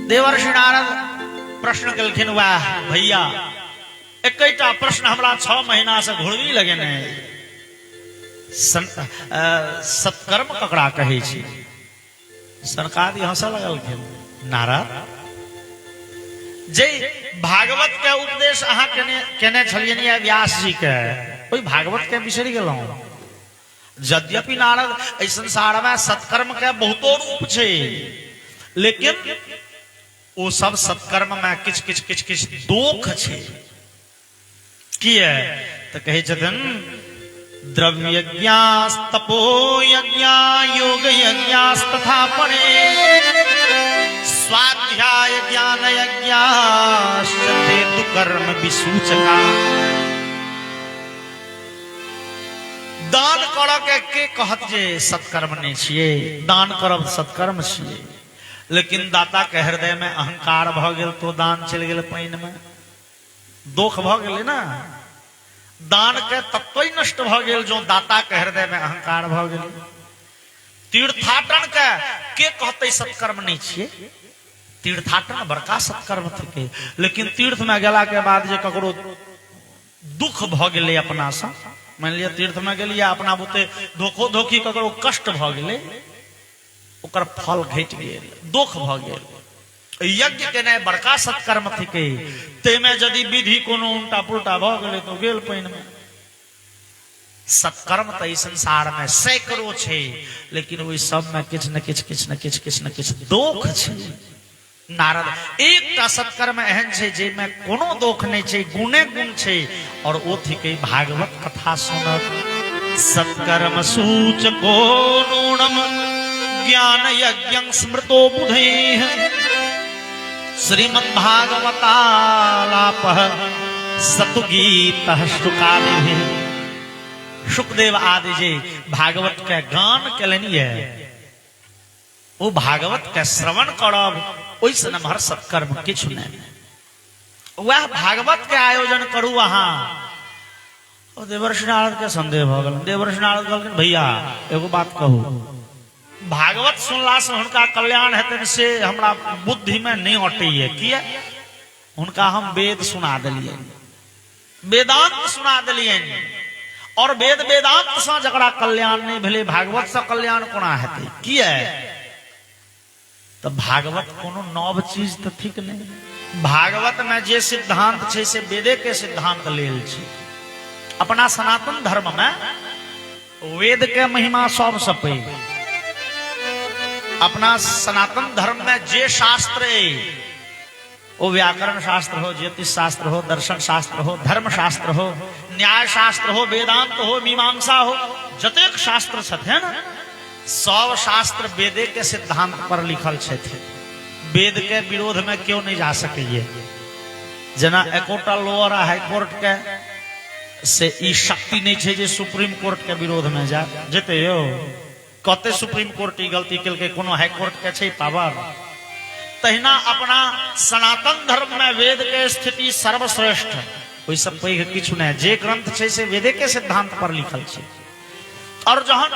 देवर्षि नारद प्रश्न कलखिन वाह भैया एकटा प्रश्न हमरा 6 महीना से घुड़वी लगे ने सत्कर्म ककरा कहे छी। सरकार हंसा लगलखिन नारद जे भागवत के उपदेश अहाँ केने छलियन या व्यास जी के ओई भागवत के बिसरि गेलहुं। यद्यपि नारद इस संसार में सत्कर्म के बहुतो रूप छे लेकिन वो सब सत्कर्म में किछ किछ किछ किछ दोख छे। किए तो कहे छथिन द्रव्य यज्ञास तपो यज्ञ योग यज्ञास तथा परे स्वाध्याय ज्ञान यज्ञाश्चते दुकर्म विसूचका। दान करब के कहत जे सत्कर्म नहीं छिए, दान करब सत्कर्म छिए, लेकिन दाता के हृदय में अहंकार भ गेल तो दान चल गेल पाइन में, दोख भ गेलै ना। दान के तत्व ही नष्ट भ गेल जो दाता के हृदय में अहंकार भ गेल। तीर्थाटन के कहते सत्कर्म नहीं छिए, तीर्थाटन बड़का सत्कर्म थे, लेकिन तीर्थ में गेला के बाद जे ककरो दुख भ गेलै अपना से, मान लिया तीर्थ में गेलिए अपना बुते धोखो धोखी ककरो कष्ट भ गेलै, ओकर फल घट गेल, दुख भ गेल। यज्ञ के नए बड़का सत्कर्म थिके, तेमे यदि विधि कोनो उल्टा पुल्टा भ गेलै तो गेल पाइन में। सत्कर्म तो इस संसार में सैकड़ों छे, लेकिन वही सब में किछ न किछ किछ न किछ किछ न किछ दोख छे। नारद एकटा सत्कर्म एहन छे जे में कोनो दोख नहीं छे, गुणे गुण छे, और ओ थिके भागवत कथा सुनब। सत्कर्म सूचको नूनम ज्ञान यज्ञं स्मृतो बुधे श्रीमद्भागवतालापः सतुगीतः शुकादिभिः। शुकदेव आदि जे भागवत के गान केलनिए, वो भागवत के श्रवण करब, ओइसे नमहर सत्कर्म किछु नहीं। वह भागवत के आयोजन करू अहाँ। और देवर्षि नारद के संदेह भ गेल। देवर्षि नारद कहलखिन भैया एगो बात कहू, भागवत सुनला से हुनका कल्याण हेतन से हमरा बुद्धि में नहीं अटैये। किया हुनका हम वेद सुना दिलिए, वेदांत सुना दिलिए, और वेद वेदांत से जकरा कल्याण नहीं भेले भागवत से कल्याण कोना हेतै। किया तो भागवत कोनो नव चीज तो ठीक नहीं। भागवत में जे सिद्धांत छे से वेदे के सिद्धांत लेल छे। अपना सनातन धर्म में वेद के महिमा सबसे पैघ। अपना सनातन धर्म में जे शास्त्र वो व्याकरण शास्त्र हो, ज्योतिष शास्त्र हो, दर्शन शास्त्र हो, धर्म शास्त्र हो, न्याय शास्त्र हो, वेदांत हो, मीमांसा हो, जतेक शास्त्र छथिन सब शास्त्र वेदे के सिद्धांत पर लिखल छथिन। वेद के विरोध में क्यों नहीं जा सकिए। जना एकोटा लोअर हाई कोर्ट के से ई शक्ति नहीं छे जे सुप्रीम कोर्ट के विरोध में जा जेते यो। कहते सुप्रीम कोर्ट ई गलती केलकै, कोनो हाई कोर्ट के छे पावर। तहिना अपना सनातन धर्म में वेद के स्थिति सर्वश्रेष्ठ, कोई सब पैघ किछु नहीं। जे ग्रंथ छे से वेदे के सिद्धांत पर लिखल छे, और जहन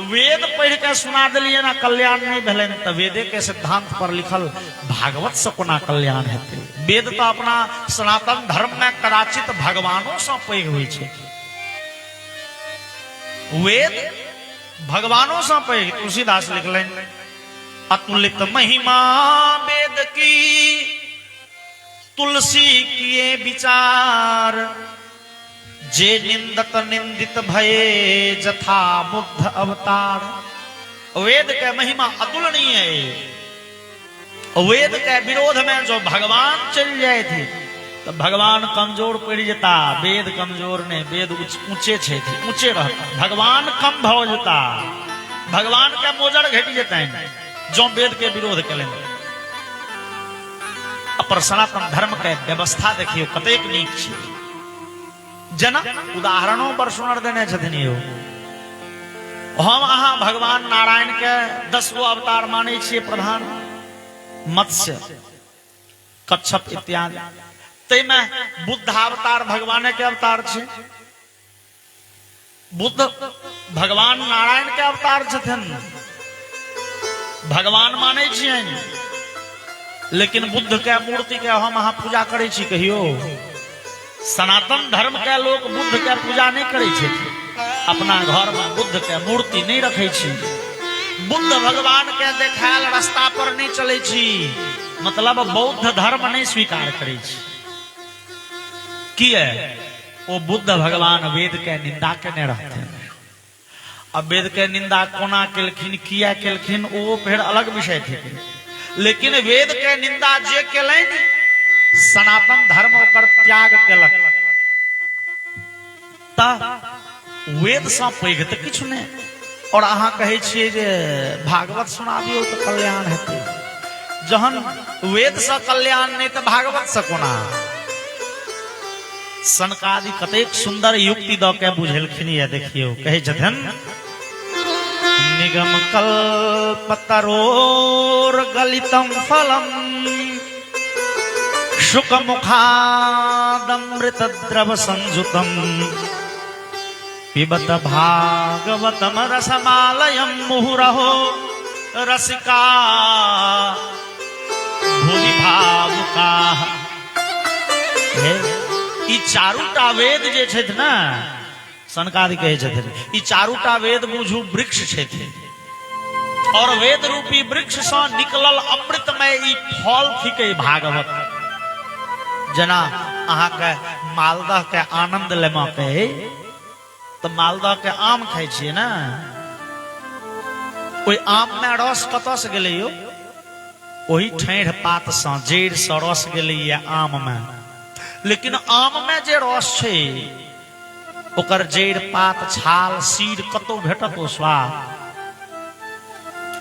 वेद पढ़ के सुना दिलिए ना कल्याण नहीं भेलै, तो वेदे के सिद्धांत पर लिखल भागवत से कोना कल्याण हेतै। वेद तो अपना सनातन धर्म में कदाचित भगवानों से पैघ होइ छे। वेद भगवानों से पैघ। तुलसीदास लिखलें अतुलित महिमा वेद की तुलसी किए विचार, जे निंदत निंदित भये जथा बुद्ध अवतार। वेद के महिमा अतुलनीय है। वेद के विरोध में जो भगवान चल जाए थे तो भगवान कमजोर पड़ जाता। वेद कमजोर ने, वेद ऊंचे थे, ऊंचे रहता, भगवान कम भव जाता, भगवान के मोजर घट जाता है जो वेद के विरोध के लेंगे। अपर सनातन धर्म के व्यवस्था देखियो कतेक नीक छै। जना उदाहरणों पर सुनर देने छथिन यो। हम अहाँ भगवान नारायण के 10 गो अवतार माने छिए प्रधान, मत्स्य, कच्छप इत्यादि। तैमे बुद्धावतार भगवान के अवतार छे। बुद्ध भगवान नारायण के अवतार छथिन, भगवान माने छियनि। लेकिन बुद्ध के मूर्ति के हम अहाँ पूजा करै छी कहियो? सनातन धर्म के लोग बुद्ध के पूजा नहीं करै छै, अपना घर में बुद्ध के मूर्ति नहीं रखै छी, बुद्ध भगवान के देखायल रास्ता पर नहीं चलै छी, मतलब बौद्ध धर्म नहीं स्वीकार करै छी। किया? वो बुद्ध भगवान वेद के निंदा केने रहथिन। अब वेद के निंदा कोना केलखिन, किया केलखिन, वो फिर अलग विषय थे। लेकिन वेद के निंदा जे केलनि, सनातन धर्म ओकर त्याग केलक। त वेद से पैघ त किछु नहीं। और अहाँ कहै छियै जे भागवत सुनाबियौ तो कल्याण हेतै। जहन वेद से कल्याण नहीं तो भागवत से कोना? सनकादि कतेक सुंदर युक्ति द के बुझेलखिन ये देखियो। कहै छथिन निगम कल्पतरोर गलितम फलम शुक मुखादमृत द्रव संजुतम पिबत भागवतम रसमालयम मुहुरहो रसिका भूरि भावुका। ई चारूटा वेद जे छथि ना, सनकादि कहै छथिन, ई चारूटा वेद बुझू वृक्ष छथि, और वेद रूपी वृक्ष से निकलल अमृतमय ई फल थिकै भागवत। जना अहाँ के मालदह के आनंद लेमा के तो मालदह के आम खाइ छियै ना, ओइ आम में रस कतऽ से गेलै यौ? ओही ठेढ़ पात से जड़ से रस गेलै आम में। लेकिन आम में जे रस छै, ओकर जड़ पात छाल सीर कतौ भेटत ओ स्वाद?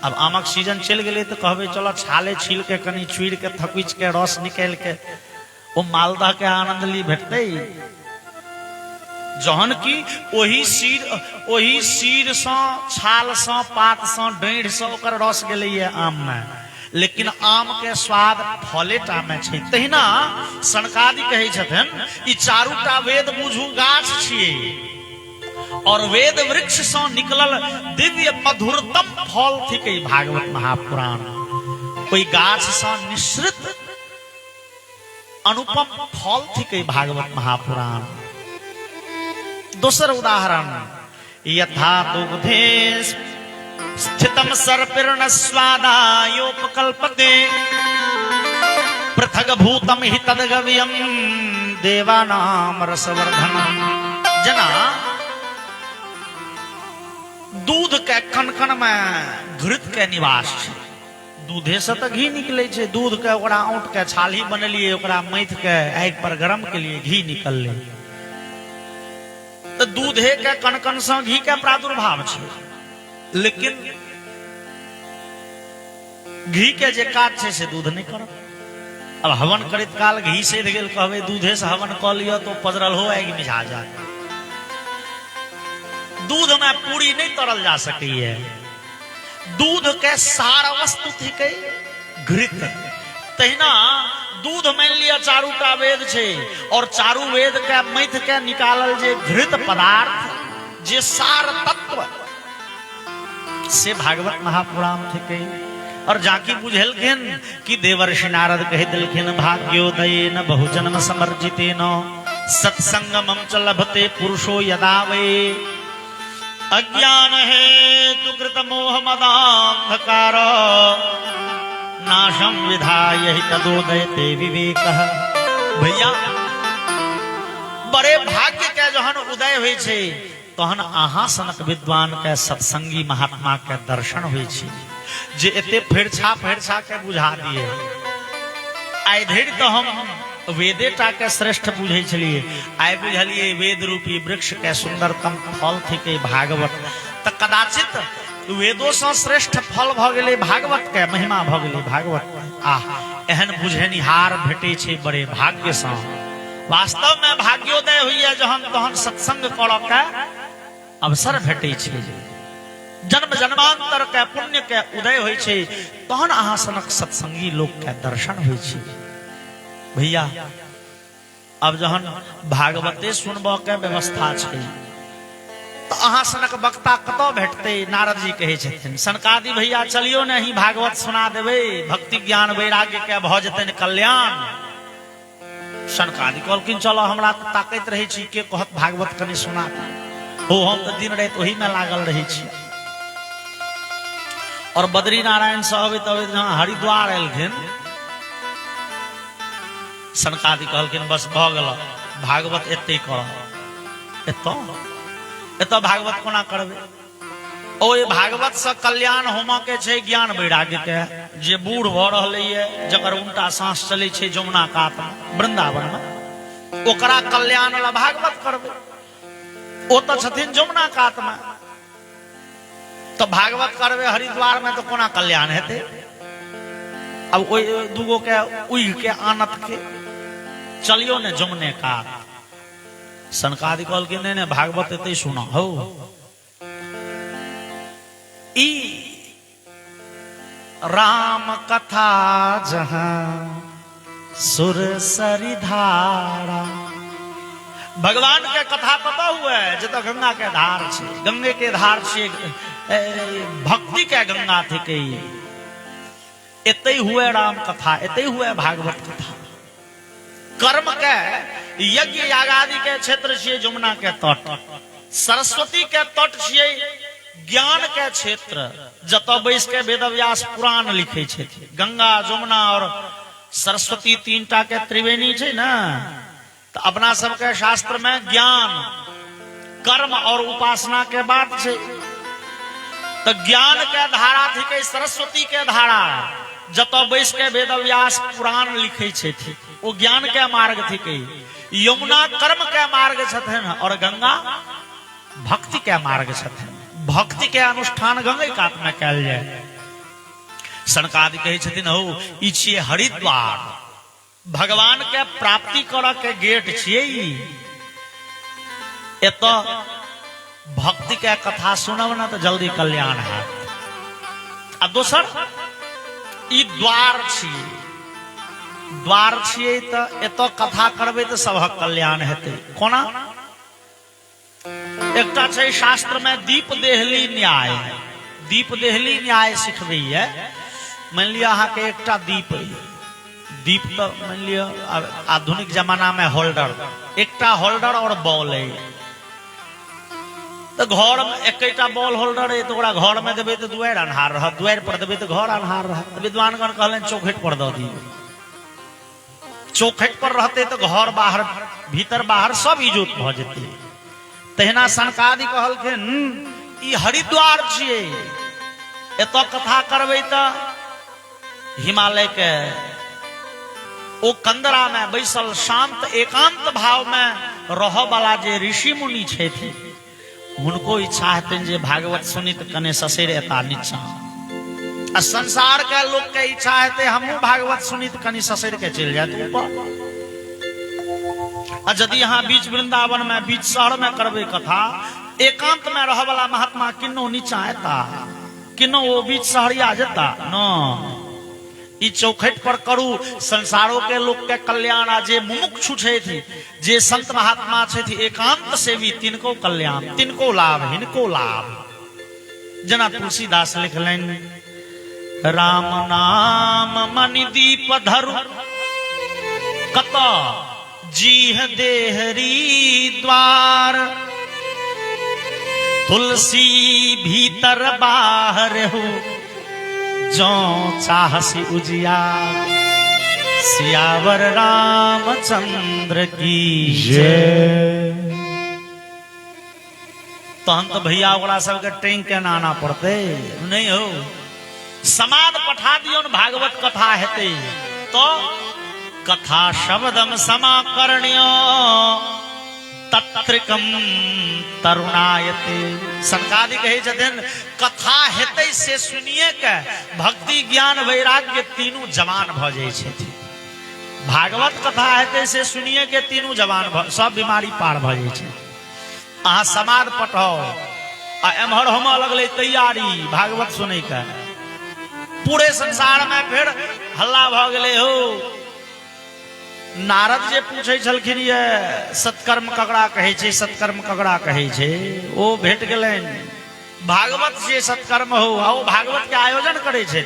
अब आमक सीजन चल गेलै तो कहबै चलो छाले छील के कनी छुड़ के थकुच के रस निकाल के ओ मालदह के आनंद ली भेटतै। जहन की ओही सीर से छाल से पात से डाढ़ से ओकर रस गेलै आम में। लेकिन आम के स्वाद फलेटा में छै। तहिना सनकादि कहै छथिन ई चारूटा वेद बुझू गाछ छियै, और वेद वृक्ष से निकलल दिव्य मधुरतम फल थिकै भागवत महापुराण। कोई गाछ से निश्रित अनुपम फल थिकै भागवत महापुराण। दोसर उदाहरण, यथा दुग्धे स्थितम सर्पिर्ण स्वादायोपकल्पते पृथग भूतम हि तद्गव्यम देवानाम रसवर्धनम। जना दूध के कनकन में घृत के निवास छै। दूधे से तो घी निकले छै। दूध के ओकरा औंट के छाली बनेलिए, ओकरा मैथ के आगि पर गरम के लिए घी निकलले। तो दूधे के कनकन से घी के प्रादुर्भाव छै। लेकिन घी के जे काज छै से दूध नहीं करत। अब हवन करित काल घी से गेल, कहबे दूधे से हवन क लियो तो पजरल हो आगि मिझा जाए। दूध में पूरी नहीं तरल जा सकी है। दूध के सार वस्तु थिकै घृत। तहिना दूध मान लिया चारूटा वेद छे, और चारू वेद के मैथ के निकालल जे घृत पदार्थ जे सार तत्व से भागवत महापुराण थिकै। और जाकी बुझेलखिन कि देवर्षि नारद कह दिलखिन भाग्योदय न बहुजन्म समर्जिते न सत्संगमम च लभते पुरुषो यदा वे अज्ञान है तु कृत मोह मदांधकार नाशम विधाय हि तदोदयते विवेकः। भैया बड़े भाग्य के जहन उदय होइ छै तहन अहाँ सनक विद्वान के सत्संगी महात्मा के दर्शन होइ छै, जे एते फेरछा के बुझा दिए। आइ धरि तो हम वेदेटा के श्रेष्ठ बुझे छलिए, आइ बुझलिए वेद रूपी वृक्ष के सुंदरतम फल थिकै भागवत। त कदाचित वेदों से श्रेष्ठ फल भ गेलै भागवत के, महिमा भ गेलै भागवत। एहन बुझेनिहार भेटे छै बड़े भाग्य से। वास्तव में भाग्योदय होइए जहन तहन सत्संग करऽ के अवसर भेटे छै। जन्म जन्मांतर के पुण्य के उदय होइ छै, तहन अहाँ सनक सत्संगी लोक के दर्शन होइ छै। भैया अब जहन भागवते सुनबऽ के व्यवस्था छै, तो अहाँ सनक वक्ता कतौ भेटते? नारद जी कहे छथिन सनकादि भैया चलियो ने ही भागवत सुना देवे, भक्ति ज्ञान वैराग्य के भ जतन कल्याण। सनकादि कहलखिन चलो, हमरा ताकैत रहे छी के कहत भागवत कनि सुना हो, हम तो दिन रात वही में लागल रहे छी। और बद्री नारायण साहब हरिद्वार एलखिन, सनकादि कहलखिन बस भ गेल, भागवत एते कर, एतो भागवत कोना करबे? ओ भागवत से कल्याण होम के छे, ज्ञान वैराग्य के। जे बूढ़ भ रहले ये, जकर उल्टा सांस चले छे जमुना कात में वृंदावन में, ओकरा कल्याण ला भागवत करबे। ओ तो छथिन जमुना कात में, तो भागवत करबे हरिद्वार में, तो कोना कल्याण हेते? अब ओइ दूगो के उइह के आनत के चलियो ने जमुने कात। सनकादि कहलखिन ने भागवत एते सुना हो। ई राम कथा जहां सुर सरिधारा, भगवान के कथा पता हुआ है जो तो गंगा के धार छे, गंगे के धार छे, भक्ति के गंगा थे के एते हुए राम कथा, एते हुए भागवत कथा। कर्म के यज्ञ यागादि के क्षेत्र छिए जमुना के तट, सरस्वती के तट छिए ज्ञान के क्षेत्र, जतऽ बैस के वेदव्यास पुराण लिखे छे। गंगा जमुना और सरस्वती तीनटा के त्रिवेणी छे ना, तो अपना सबके शास्त्र में ज्ञान कर्म और उपासना के बात छे। तो ज्ञान के धारा थी के सरस्वती के धारा, जतऽ बैस के वेदव्यास पुराण लिखे छे, वो ज्ञान के मार्ग थी के। यमुना कर्म के मार्ग छथिन और गंगा भक्ति के मार्ग छथिन। भक्ति के अनुष्ठान गंगे कात में कैल जाए। सनकादि कहे छथिन हो ई छिए हरिद्वार, भगवान के प्राप्ति कर के गेट छिए। एतो भक्ति के कथा सुनब ना तो जल्दी कल्याण है। आ दोसर ई द्वार छिए, द्वार छिए तो एतो कथा करबे तो सबक कल्याण हेते। कोना? एकटा छै शास्त्र में दीप देहली न्याय, दीप देहली न्याय सिखबे है। मान लिया अहाँ के एकटा दीप है, दीप तो मान लिया आधुनिक जमाना में होल्डर, एकटा होल्डर और बॉल है। तो घर में एकटा बॉल होल्डर है, तो ओकरा घर में देबे तो दुआर अन्हार रह, दुआर पर देबे तो घर अन्हार रह। विद्वानगण कहलन चौखट पर दो दी, चौखट पर रहते तो घर बाहर भीतर बाहर सब इजोत भ जेते। तहिना सनकादि कहलखिन ई हरिद्वार छिए, एतो कथा करबे तो हिमालय के ओ कंदरा में बैसल शांत एकांत भाव में रह वाला जे ऋषि मुनि छथि, उनको इच्छा हेतन जे भागवत सुनित कने ससैर एता नीचा। आ संसार के लोग के इच्छा हेते हमहू भागवत सुनित कने ससैर के चल जात ऊपर। यदि यहाँ बीच वृंदावन में बीच शहर में करबे कथा, एकांत में रह वाला महात्मा किन्नो नीचा एता, किन्नो वो बीच शहरिया जता न। ई चौखट पर करू संसारों के लोग के कल्याण। आ जे मुमुक्षु छे थी, जे संत महात्मा छे थी, एकांत से भी तिनको कल्याण, तिनको लाभ, हिनको लाभ। जना तुलसीदास लिखलन राम नाम मनि दीप धरु, कत जीह देहरी द्वार, तुलसी भीतर बाहर हो, जो चाहसी उजियार। सियावर रामचंद्र की जय। तो हम तो भैया ओकरा सबके टैंक के नाना पड़ते नहीं हो। समाद पठा दियो भागवत कथा हेते तो कथा शब्दम समाकर्ण्यो तत्रिकम तरुणायते। सनकादि कहे छथिन कथा हेते से सुनिए के भक्ति ज्ञान वैराग्य तीनों जवान भ जाय छथिन। भागवत कथा हेते से सुनिए के तीनों जवान सब बीमारी पार भ जाय छै। अहाँ समाद पठाओ आ एम्हर हम लगले तैयारी भागवत सुनै के, पूरे संसार में फिर हल्ला भ गेले हो नारद जे पूछे छलखिन ये सत्कर्म ककरा कहै छै, सत्कर्म ककरा कहै छै, ओ भेट गेलनि भागवत जे सत्कर्म हो, ओ भागवत के आयोजन करे छै।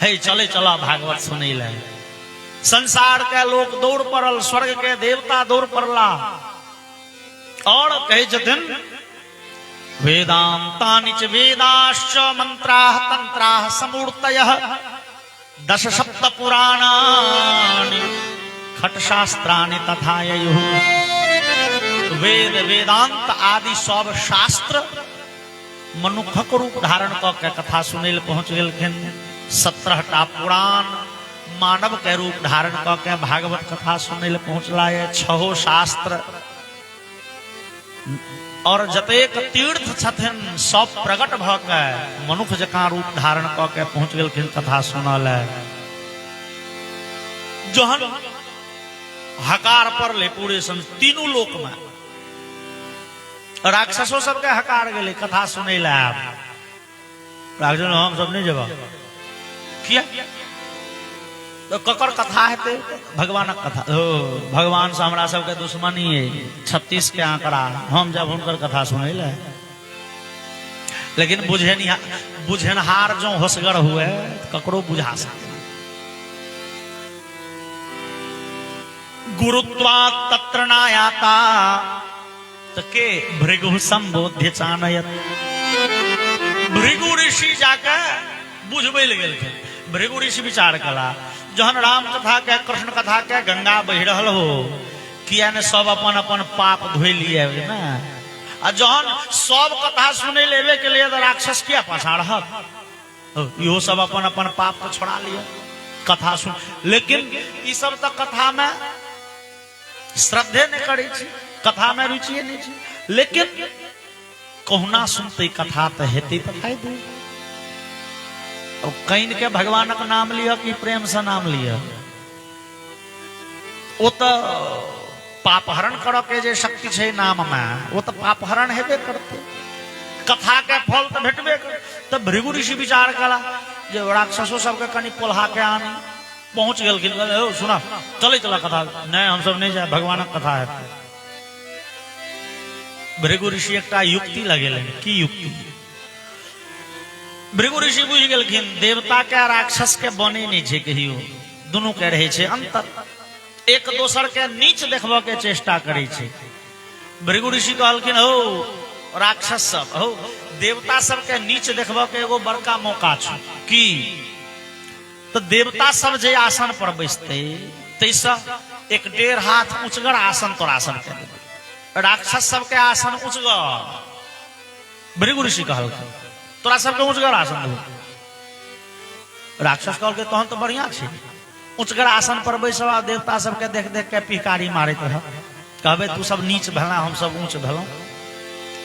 हे चले चला भागवत सुनै ले। संसार के लोग दौड़ पड़ल, स्वर्ग के देवता दौड़ पड़ला और कहै छथिन वेदांतानि च वेदाश्च मंत्राः तंत्राः समूर्तयः दश सप्त पुराणानि खट शास्त्रानि तथा ययुः। वेद वेदांत आदि सब शास्त्र मनुखक रूप धारण क के कथा सुनै ले पहुंच गेलखिन। 17टा पुराण मानव के रूप धारण क के भागवत कथा सुनै ले पहुंचला है। 6 शास्त्र और जतेक तीर्थ छथिन सब प्रकट भ के मनुष्य जकां रूप धारण क के पहुंच गेलखिन कथा सुनल है। जहन हकार पर ले पूरे तीनों लोक में राक्षसों सबके हकार गेले कथा सुनै ले। राक्षस हम सब नहीं जब किया तो ककर कथा हेते, भगवान कथा। भगवान से हमरा सबके दुश्मनी है, 36 के आंकड़ा, हम जब हुनकर कथा सुनै ले। लेकिन बुझनहार जो होशगर हुए ककरो बुझा सके। गुरुत्वात् तत्र नायाता तो के भृगु संबोध्य चानयत। भृगु ऋषि जाके बुझबै ले गेलखिन। भृगु ऋषि विचार कला जहन राम कथा के कृष्ण कथा के गंगा बह रहल हो, किया ने सब अपन अपन पाप धोइ लिए ना। आ जहन सब कथा सुनै लेवे के लिए राक्षस किया पाछा रहत, इहो सब अपन अपन पाप को छोड़ा लिया कथा सुन। लेकिन ई सब तो कथा में श्रद्धे नहीं करे छी, कथा में रुचि नहीं छी। लेकिन कहुना सुनते कथा तो हेते तो फायदे। कहीं के भगवान का नाम लिया कि प्रेम से नाम लिया, वो तो पाप हरण करो के जे शक्ति छे नाम में, वो तो पाप हरण हेबे करते। कथा के फल तो भेटबे कर। तब भृगु ऋषि विचार कला जे राक्षसों सबके कनी पोल्हा के आनी पहुंच गेलखिन। सुना चले चला कथा, नहीं हम सब नहीं जाए, भगवान कथा है। भृगु ऋषि एक युक्ति लगेले। की युक्ति? भृगु ऋषि बुझ गेलखिन देवता के राक्षस के बने नहीं छे, कहियो दोनों के रहे छे अंतर, एक दोसर के नीच देखबो के चेष्टा करे छे। भृगु ऋषि कहलखिन हो राक्षस सब, हो देवता सब के नीच देखबो के एगो बड़का मौका छे। की तो देवता सब जे आसन पर बैसते तैसा 1.5 हाथ ऊंचगर आसन तोरा आसन के देबे। राक्षस सब के आसन ऊंचगर। भृगु ऋषि कहलखिन तोरा सबके ऊंचगर आसन दो। राक्षस कहल के तहन तो बढ़िया छे, ऊंचगर आसन पर बैसवा, देवता सबके देख देख के पिहकारी मारैत रह। कहबे तू सब नीच भेला, हम सब ऊंच भेलौं।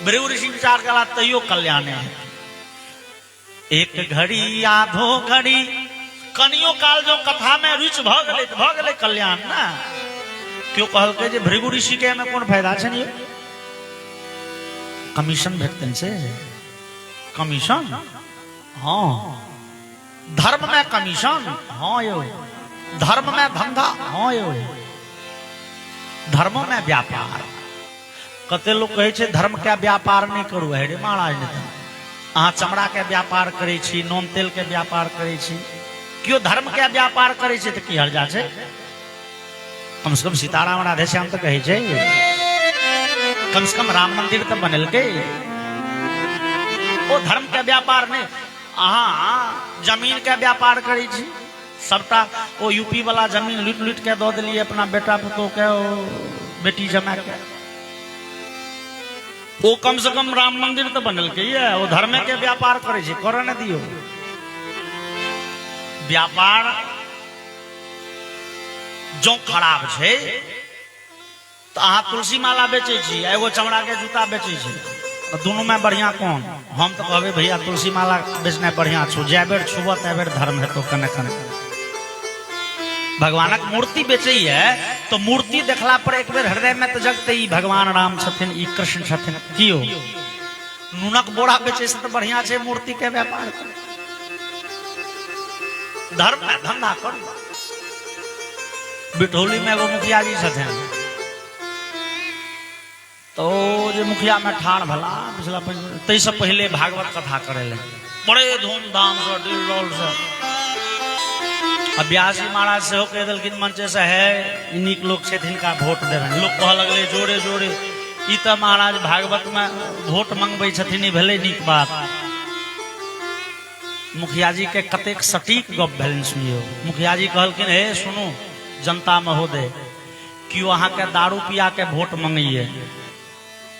भृगु ऋषि विचार कला तैयो कल्याण है। एक घड़ी आधो घड़ी कनियो काल जो कथा में रुचि भ गेलै कल्याण ना। क्यों कहल के जे भृगु ऋषि के में कोन फायदा छे नहीं, कमीशन भेटतन से। कमीशन? हाँ। धर्म में कमीशन? हाँ यो। धर्म में धंधा? हाँ यो। धर्म में व्यापार। कते लोग कहे छे धर्म के व्यापार नहीं करू है रे महाराज ने। अहाँ चमड़ा के व्यापार करे छी, नून तेल के व्यापार करे छी, क्यों धर्म के व्यापार करे छी तो की हर्जा छे? कम से कम सीताराम राधे श्याम तो कहे छे, कम से कम राम मंदिर तो बनल के। वो धर्म के व्यापार ने। अहाँ जमीन के व्यापार करे छी, सबटा वो यूपी वाला जमीन लूट लूट के दो दिलिए अपना बेटा पुतों के, बेटी जमा के। वो कम से कम राम मंदिर तो बनल के ये, वो धर्म के व्यापार करे छी, कर न दियो। व्यापार जो खराब छे तो अहाँ तुलसी माला बेचे छी, एगो चमड़ा के जूता बेचे छी, दोनों में बढ़िया कौन? हम तो कहबे भैया तुलसी माला बेचना बढ़िया छो, जै बेर छुबो तै बेर धर्म है। तो कने कने भगवानक मूर्ति बेचे है तो मूर्ति देखला पर एक बेर हृदय में तो जगते ही भगवान राम छथिन, ई कृष्ण छथिन। कियो नूनक बोरा बेचे से तो बढ़िया छे मूर्ति के व्यापार कर। धर्म में धंधा कर। बिठौली में एगो मुखिया जी छथिन, तो जो मुखिया में ठाण भला पिछला तैसे पहले भागवत कथा करे ले बड़े धूमधाम से डिल से। अब व्यास जी महाराज से हो कह दिलखिन मंचे से है नीक लोग से तिनका वोट देवे। लोग कह लगले जोड़े जोड़े ई तो महाराज भागवत में वोट मंगबे छथिन, भेले नीक बात। मुखिया जी के कतेक सटीक गप भेल सुनियो। मुखिया जी कहलखिन हे सुनू जनता महोदय, क्यों अहाँ के दारू पिया के वोट मंगिए,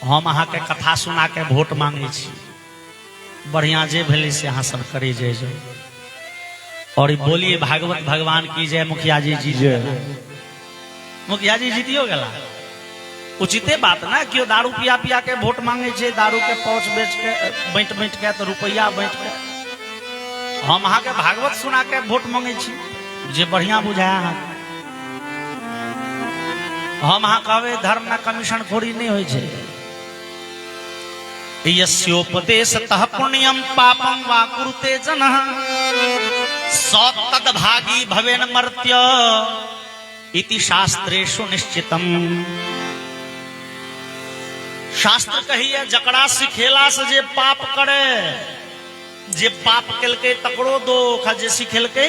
हम अहाँ के कथा सुना के वोट मांगे छी। बढ़िया जे भेले से अहाँ सब करे जे और बोलिए भागवत भगवान की जय। मुखिया जी जी जय। मुखिया जी जीतियो गला, उचिते बात ना। क्यों दारू पिया पिया के वोट मांगे छे, दारू के पौच बेच के बैठ बैठ के तो रुपया बैठ के हम अहाँ के भागवत सुना के वोट मांगे छी, जे बढ़िया बुझाया अहाँ। हम अहाँ कहबे धर्म ना कमीशन खोरी नहीं होय छे। यस्योपदेशतः पुण्यम पापम वा कुरुते जनः स तद्भागी भवेन मर्त्य इति शास्त्रेषु निश्चितम। शास्त्र कहिए जकड़ा सिखेला से जे पाप करे, जे पाप केलके तकड़ो दोख, जे सिखेलके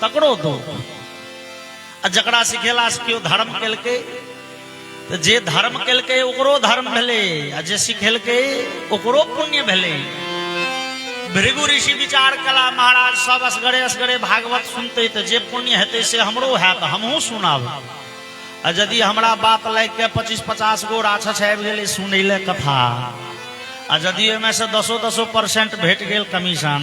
तकड़ो दोख। जकड़ा सिखेला से क्यों धर्म केलके, तो जे धर्म केलके ओकरो धर्म भेले, जे सिखेलके ओकरो पुण्य भेले। भृगु ऋषि विचार कला महाराज सब असगरे भागवत सुनते तो जे पुण्य हेते से हमरो हैत, हमहू सुनाब। यदि हमरा बात लाग के 25-50 गो राक्षस आबि गेलै सुनै ले कथा, आ यदि ओहिमे से 10% भेट गेल कमीशन,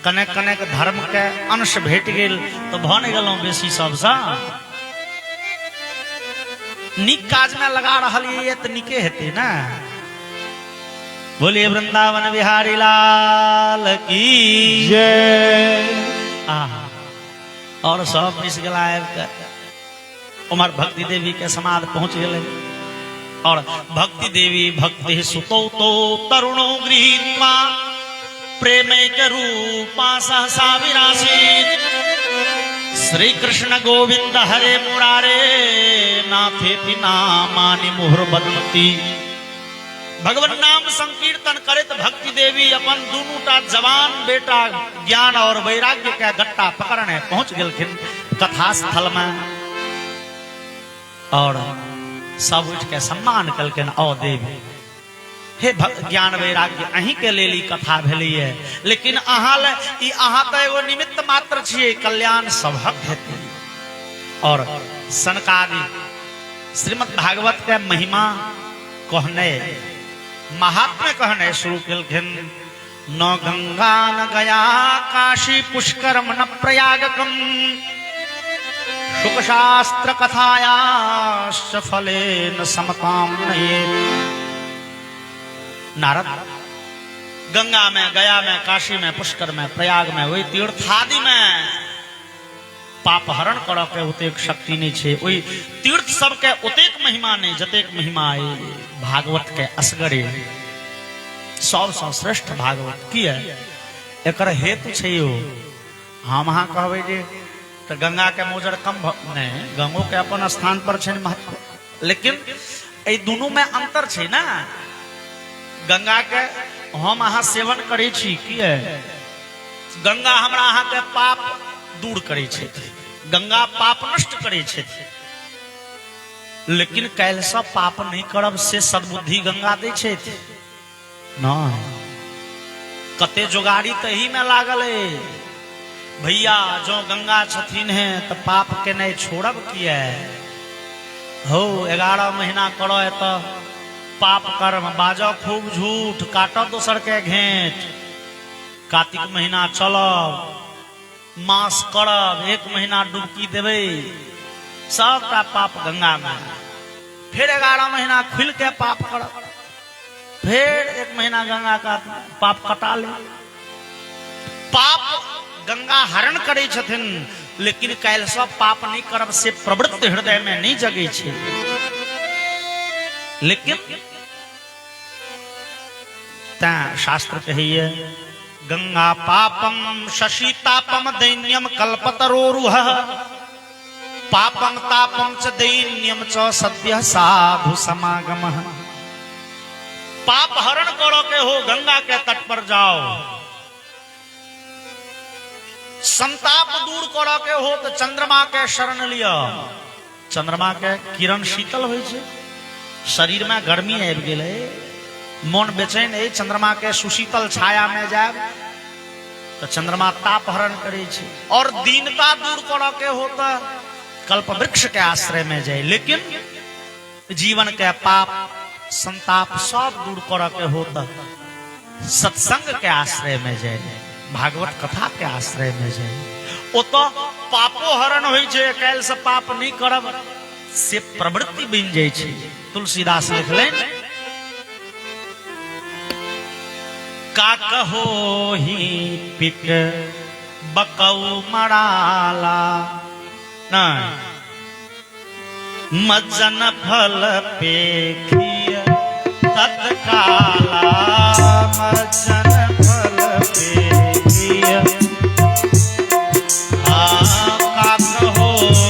कनेक कनेक धर्म के अंश भेट गेल, तो भ नहि गेलहुँ बेसी सबसँ। नीक काज में लगा रही तो नीके हेते ना। बोलिए वृंदावन बिहारी लाल की जय। और सब मिस गला उमर भक्ति देवी के समाध पहुंच गए। और भक्ति देवी भक्ति सुतो तो तरुणो गृहीत्वा प्रेमैक रूपा सहसा विरासीत्। श्री कृष्ण गोविंद हरे मुरारे नाथेति नामानि मुहुर्बदन्ति। भगवान नाम संकीर्तन करित भक्ति देवी अपन दूनुटा जवान बेटा ज्ञान और वैराग्य के गट्टा पकड़ने पहुंच गेलखिन कथा स्थल में। और सब उठ के सम्मान कलखिन। ओ देवी हे ज्ञान वैराग्य अहीं के लेली कथा भेली है, लेकिन अहाँ तो एगो निमित्त मात्र छिए, कल्याण सबहक हेतै। और सनकादि श्रीमद् भागवत के महिमा कहने महात्म्य कहने शुरू कलखिन। न गंगा न गया काशी पुष्करम न प्रयागकम शुक शास्त्र कथायाश्च फले न समताम नयेत्। नारद गंगा में, गया में, काशी में, पुष्कर में, प्रयाग में, वही तीर्थादि में पाप हरण कर के ओतेक शक्ति नहीं छे। वही तीर्थ सब के ओतेक महिमा नहीं जतेक महिमा भागवत के असगरे। सबसे श्रेष्ठ भागवत की है एकर हेतु छे यो। हम अहाँ कहबे जे तो गंगा के मोजर कम नहीं, गंगो के अपन स्थान पर छे महत्व, लेकिन ए दोनों में अंतर छे ना। गंगा के हम अहाँ सेवन करे छी की है, गंगा हमरा अहाँ के पाप दूर करे छे, गंगा पाप नष्ट करे छे। लेकिन कैल से पाप नहीं करब से सद्बुद्धि गंगा दे छे ना। कते जोगाड़ी तही में लागल है भैया, जो गंगा छथिन है तो पाप के नहीं छोड़ब किया हो। 11 महीना करो है तो पाप कर्म, बाजो खूब झूठ, काटो दोसर के घेंट, कार्तिक महीना चलब, मास करब, 1 महीना डुबकी देवे, सबका पाप गंगा में। फिर 11 महीना खुल के पाप करब, फिर 1 महीना गंगा का पाप कटा ले। पाप गंगा हरण करे छथिन, लेकिन कैल सब पाप नहीं करब से प्रवृत्ति हृदय में नहीं जगे छे। लेकिन शास्त्र कहिए गंगा पापम शशि तापम दैन्यम कल्पतरोरुह पापं तापं च दैन्यं च सद्य साधु समागम। पाप हरण करो के हो गंगा के तट पर जाओ, संताप दूर करो के हो तो चंद्रमा के शरण लिया। चंद्रमा के किरण शीतल हो, शरीर में गर्मी आबि गेलै, मन बेचैन है, चंद्रमा के सुशीतल छाया में जाए तो चंद्रमा ताप हरण करे छे। और दीनता दूर करो के हो तो कल्प वृक्ष के आश्रय में जाए। लेकिन जीवन के पाप संताप सब दूर करो के हो तो सत्संग के आश्रय में जाए, भागवत कथा के आश्रय में जाए। ओ तो पापो हरण हो, काल से पाप नहीं करब से प्रवृत्ति बन जाए छे। तुलसीदास लिखले, का कहो ही पिक बकौ मराला, मज्जन फल पेखिय तत्काला, मज्जन फल पेखिय का कहो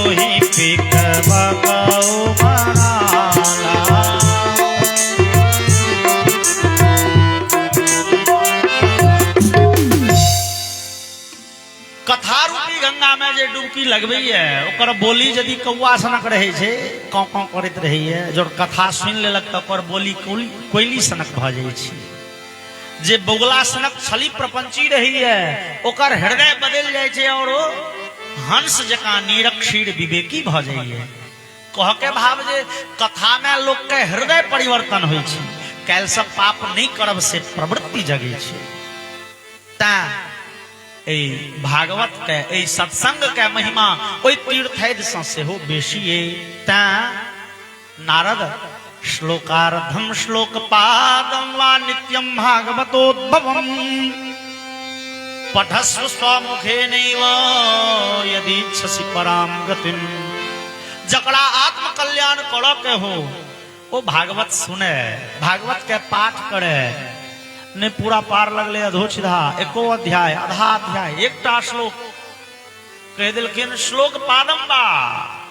ही पिक बकौ मराला। कथा रूपी गंगा में जे डुबकी लगबे है, ओकर बोली यदि कौआ सनक रहे छे, कौ कौ करैत रहे है, जो कथा सुन लेलक तो ओकर बोली कोयली सनक भ जाय छे। जे बगुला सनक छली प्रपंची रही है, ओकर हृदय बदल जाय छे और हंस जकां निरक्षीर विवेकी भ जाय है। कह के भाव जे कथा में लोग के हृदय परिवर्तन होय छे, काल से पाप नहीं करब से प्रवृत्ति जगे छे। ता भागवत के सत्संग के महिमा ओई तीर्थैद से हो बेसी है। ता नारद श्लोकार्धम श्लोक पादम वा नित्यम भागवतोद्भवम पठस्व स्वमुखेनैव यदि इच्छसि पराम गतिम। जकड़ा आत्म कल्याण करो के हो वो भागवत सुने, भागवत के पाठ करे, ने पूरा पार लगले अधोछिधा एको अध्याय आधा अध्याय एकटा श्लोक कह दिलखिन। श्लोक पादम बा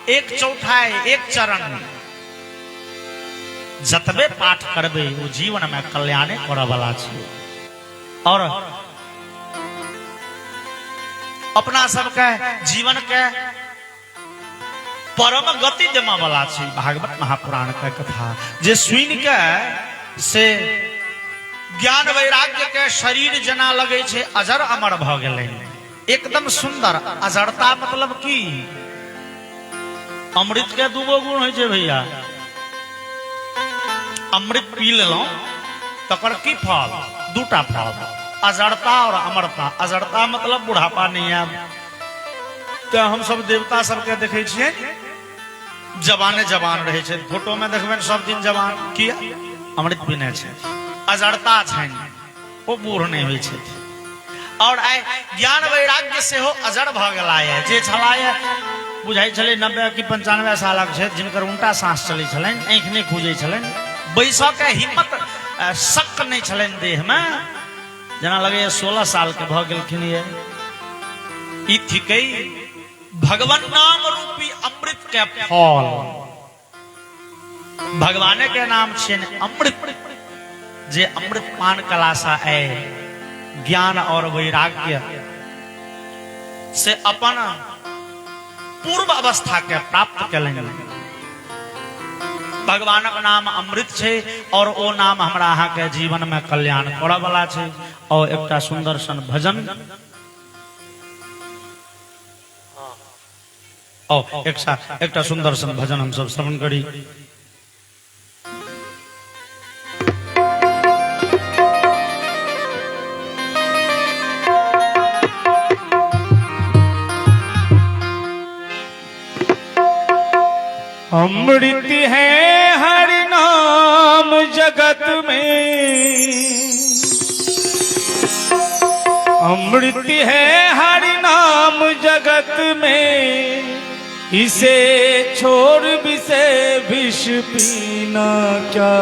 एक चौथाई एक चरण, जतबे पाठ करबे वो जीवन में कल्याणे करऽ वाला छै और अपना सबके जीवन के परम गति देमा वाला छै। भागवत महापुराण के कथा जे सुन के से ज्ञान वैराग्य के शरीर जना लगे छे अजर अमर भ गेलै, एकदम सुंदर। अजरता मतलब की अमृत के दूगो गुण होय छे भैया। अमृत पी लेलौं तकर की फल, दूटा फल, अजरता और अमरता। अजरता मतलब बुढ़ापा नहीं आब। तो हम सब देवता सबके देखे छियै जवाने जवान रहे छे, फोटो में देखबे सब दिन जवान, किया अमृत पीने छे। अजरता छन वो बूढ़ नहीं होय छे। और आइ ज्ञान वैराग्य से हो अजर भ गेला है। जे छलाय बुझाई छले 90 की 95 सालक छे, जिनकर उल्टा सांस चलै छलैन, आंख नहीं खुजै छलैन, बैसऽ के हिम्मत शक नहीं छलैन देह में, जना लगे 16 साल के भ गेलखिन। ये ई थिकै भगवान नाम रूपी अमृत के फल। भगवान के नाम छे अमृत। जे अमृत पान कलासा है ज्ञान और वैराग्य से अपन पूर्व अवस्था के प्राप्त करेंगे। भगवान का नाम अमृत छे और वो नाम हमरा अहाँ के जीवन में कल्याण करऽ वाला छे। और एकटा सुंदर सन भजन और एकटा सुंदर सन भजन हम सब श्रवण करी। अमृत है हरि नाम जगत में, अमृत है हरि नाम जगत में, इसे छोड़ विषय विष पीना क्या,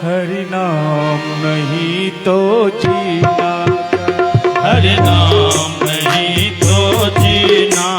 हरि नाम नहीं तो जीना क्या, हरि नाम नहीं तो जीना